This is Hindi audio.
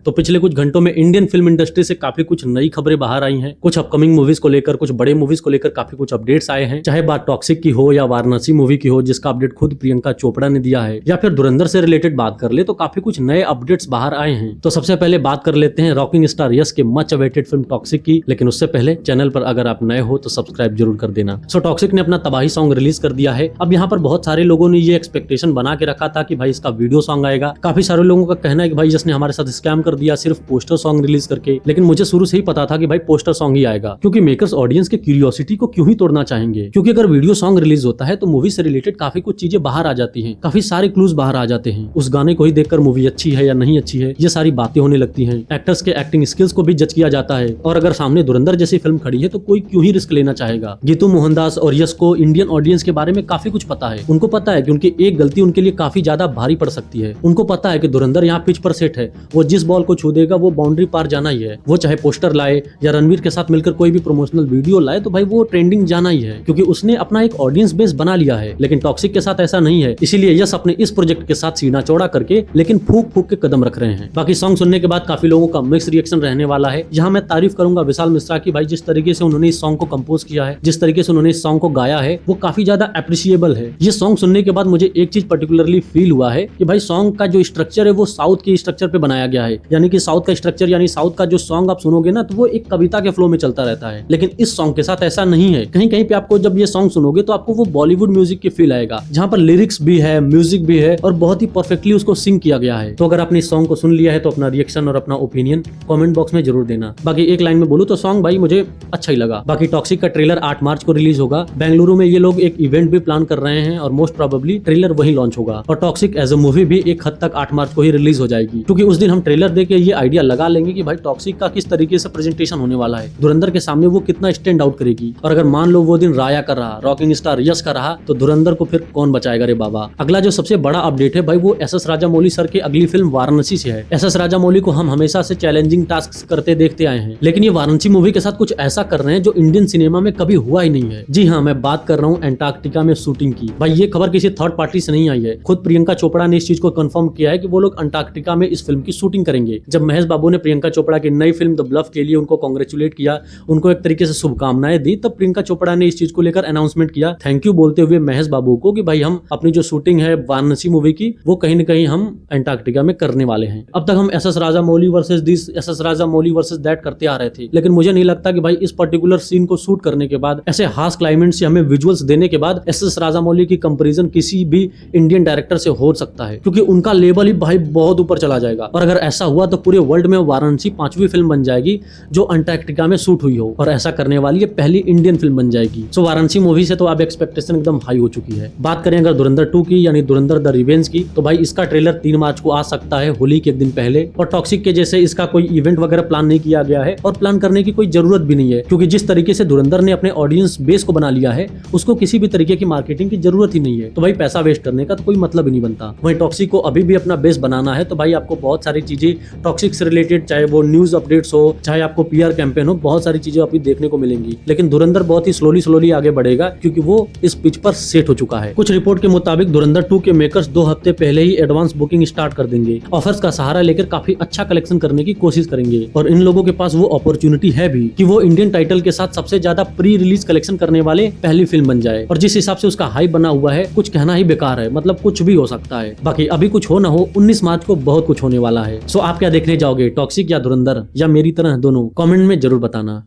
तो पिछले कुछ घंटों में इंडियन फिल्म इंडस्ट्री से काफी कुछ नई खबरें बाहर आई हैं। कुछ अपकमिंग मूवीज को लेकर, कुछ बड़े मूवीज को लेकर काफी कुछ अपडेट्स आए हैं। चाहे बात टॉक्सिक की हो या वाराणसी मूवी की हो जिसका अपडेट खुद प्रियंका चोपड़ा ने दिया है, या फिर धुरंधर से रिलेटेड बात कर ले तो काफी कुछ नए अपडेट्स बाहर आए हैं। तो सबसे पहले बात कर लेते हैं रॉकिंग स्टार यश के मच अवेटेड फिल्म टॉक्सिक की। लेकिन उससे पहले चैनल पर अगर आप नए हो तो सब्सक्राइब जरूर कर देना। सो टॉक्सिक ने अपना तबाही सॉन्ग रिलीज कर दिया है। अब यहाँ पर बहुत सारे लोगों ने ये एक्सपेक्टेशन बना के रखा था कि भाई इसका वीडियो सॉन्ग आएगा। काफी सारे लोगों का कहना है कि भाई जिसने हमारे साथ स्कैम कर दिया सिर्फ पोस्टर सॉन्ग रिलीज करके। लेकिन मुझे शुरू से ही पता था कि भाई पोस्टर सॉन्ग ही आएगा, क्योंकि मेकर्स ऑडियंस के क्यूरियोसिटी को क्यों ही तोड़ना चाहेंगे। क्योंकि अगर वीडियो सॉन्ग रिलीज होता है तो मूवी से रिलेटेड काफी कुछ चीजें बाहर आ जाती हैं, काफी सारे क्लूज बाहर आ जाते हैं। उस गाने को ही देखकर मूवी अच्छी है या नहीं अच्छी है ये सारी बातें होने लगती हैं। एक्टर्स के एक्टिंग स्किल्स को भी जज किया जाता है। और अगर सामने धुरंधर जैसी फिल्म खड़ी है तो कोई क्यों ही रिस्क लेना चाहेगा। गीतू मोहनदास और यश को इंडियन ऑडियंस के बारे में काफी कुछ पता है। उनको पता है कि उनकी एक गलती उनके लिए काफी ज्यादा भारी पड़ सकती है। उनको पता है कि धुरंधर यहाँ पिच पर सेट है, वो जिस बॉल को छू देगा वो बाउंड्री पार जाना ही है। वो चाहे पोस्टर लाए या रणवीर के साथ मिलकर कोई भी प्रमोशनल वीडियो लाए तो भाई वो ट्रेंडिंग जाना ही है, क्योंकि उसने अपना एक ऑडियंस बेस बना लिया है। लेकिन टॉक्सिक के साथ ऐसा नहीं है, इसीलिए यश अपने इस प्रोजेक्ट के साथ सीना चौड़ा करके लेकिन फूक फूक के कदम रख रहे हैं। बाकी सॉन्ग सुनने के बाद काफी लोगों का मिक्स रिएक्शन रहने वाला है। यहाँ मैं तारीफ करूंगा विशाल मिश्रा की, भाई जिस तरीके से उन्होंने इस सॉन्ग को कंपोज किया है, जिस तरीके से उन्होंने इस सॉन्ग को गाया है वो काफी ज्यादा अप्रिशिएबल है। ये सॉन्ग सुनने के बाद मुझे एक चीज पर्टिकुलरली फील हुआ है कि भाई सॉन्ग का जो स्ट्रक्चर है वो साउथ के स्ट्रक्चर पे बनाया गया है। यानी कि साउथ का स्ट्रक्चर, यानी साउथ का जो सॉन्ग आप सुनोगे ना तो वो एक कविता के फ्लो में चलता रहता है। लेकिन इस सॉन्ग के साथ ऐसा नहीं है। कहीं कहीं पे आपको जब ये सॉन्ग सुनोगे तो आपको वो बॉलीवुड म्यूजिक की फील आएगा, जहाँ पर लिरिक्स भी है, म्यूजिक भी है और बहुत ही परफेक्टली उसको सिंग किया गया है। तो अगर आपने इस सॉन्ग को सुन लिया है तो अपना रिएक्शन और अपना ओपिनियन कमेंट बॉक्स में जरूर देना। बाकी एक लाइन में बोलूं तो सॉन्ग भाई मुझे अच्छा ही लगा। बाकी टॉक्सिक का ट्रेलर 8 मार्च को रिलीज होगा। बेंगलुरु में ये लोग एक इवेंट भी प्लान कर रहे हैं और मोस्ट प्रोबेबली ट्रेलर वहीं लॉन्च होगा। और टॉक्सिक एज अ मूवी भी एक हद तक 8 मार्च को ही रिलीज हो जाएगी, क्योंकि उस दिन हम ट्रेलर देख के ये आइडिया लगा लेंगे कि भाई टॉक्सिक का किस तरीके से प्रेजेंटेशन होने वाला है, धुरंधर के सामने वो कितना स्टैंड आउट करेगी। और अगर मान लो वो दिन राया का रहा, रॉकिंग स्टार यश का रहा, तो धुरंधर को फिर कौन बचाएगा रे बाबा। अगला जो सबसे बड़ा अपडेट है भाई वो एस.एस. राजामौली सर की अगली फिल्म वाराणसी से है। एस.एस. राजामौली को हम हमेशा से चैलेंजिंग टास्क करते देखते आए हैं, लेकिन ये वाराणसी मूवी के साथ कुछ ऐसा कर रहे हैं जो इंडियन सिनेमा में कभी हुआ ही नहीं है। जी हाँ, मैं बात कर रहा हूँ एंटार्क्टिका में शूटिंग की। भाई ये खबर किसी थर्ड पार्टी से नहीं आई है, खुद प्रियंका चोपड़ा ने इस चीज को कंफर्म किया है कि वो लोग अंटार्कटिका में इस फिल्म की शूटिंग करेंगे। जब महेश बाबू ने प्रियंका चोपड़ा की नई फिल्म द ब्लफ के लिए उनको कांग्रेचुलेट किया, उनको एक तरीके से शुभकामनाएं दी, तब प्रियंका चोपड़ा ने इस चीज को लेकर अनाउंसमेंट किया, थैंक यू बोलते हुए महेश बाबू को कि भाई हम अपनी जो शूटिंग है वाराणसी मूवी की वो कहीं न कहीं हम अंटार्कटिका में करने वाले हैं। अब तक हम S S. Rajamouli versus this, S S. Rajamouli versus that करते आ रहे थे, लेकिन मुझे नहीं लगता कि भाई इस पर्टिकुलर सीन को शूट करने के बाद, ऐसे हार्श क्लाइमेट से हमें विजुअल्स देने के बाद एस.एस. राजामौली की कंपैरिजन किसी भी इंडियन डायरेक्टर से हो सकता है, क्योंकि उनका लेवल ही भाई बहुत ऊपर चला जाएगा। और अगर ऐसा हुआ तो पूरे वर्ल्ड में वाराणसी 5वीं फिल्म बन जाएगी जो अंटार्कटिका में शूट हुई हो, और ऐसा करने वाली ये पहली इंडियन फिल्म बन जाएगी। सो वाराणसी मूवी से तो अब एक्सपेक्टेशन एकदम हाई हो चुकी है। बात करें अगर धुरंधर 2 की, यानी धुरंधर द रिवेंज की, तो भाई इसका ट्रेलर 3 मार्च को आ सकता है, होली के एक दिन पहले। और टॉक्सिक के जैसे इसका कोई इवेंट वगैरह प्लान नहीं किया गया है, और प्लान करने की कोई जरूरत भी नहीं है, क्योंकि जिस तरीके से धुरंधर ने अपने ऑडियंस बेस को बना लिया है उसको किसी भी तरीके की मार्केटिंग की जरूरत ही नहीं है। तो भाई पैसा वेस्ट करने का तो कोई मतलब ही नहीं बनता। वहीं टॉक्सिक को अभी भी अपना बेस बनाना है, तो भाई आपको बहुत सारी चीजें टॉक्सिक से रिलेटेड, चाहे वो न्यूज अपडेट्स हो, चाहे आपको पीआर कैंपेन हो, बहुत सारी चीजें अभी देखने को मिलेंगी। लेकिन धुरंधर बहुत ही स्लोली आगे बढ़ेगा, क्योंकि वो इस पिच पर सेट हो चुका है। कुछ रिपोर्ट के मुताबिक धुरंधर 2 के मेकर्स 2 हफ्ते पहले ही एडवांस बुकिंग स्टार्ट कर देंगे। ऑफर्स का सहारा लेकर काफी अच्छा कलेक्शन करने की कोशिश करेंगे, और इन लोगों के पास वो अपॉर्चुनिटी है भी कि वो इंडियन टाइटल के साथ सबसे ज्यादा प्री रिलीज कलेक्शन करने वाले पहली फिल्म बन जाए। और जिस हिसाब से उसका हाइप बना हुआ है, कुछ कहना ही बेकार है, मतलब कुछ भी हो सकता है। बाकी अभी कुछ हो ना हो, 19 मार्च को बहुत कुछ होने वाला है। सो आप क्या देखने जाओगे, टॉक्सिक या धुरंधर, या मेरी तरह दोनों? कमेंट में जरूर बताना।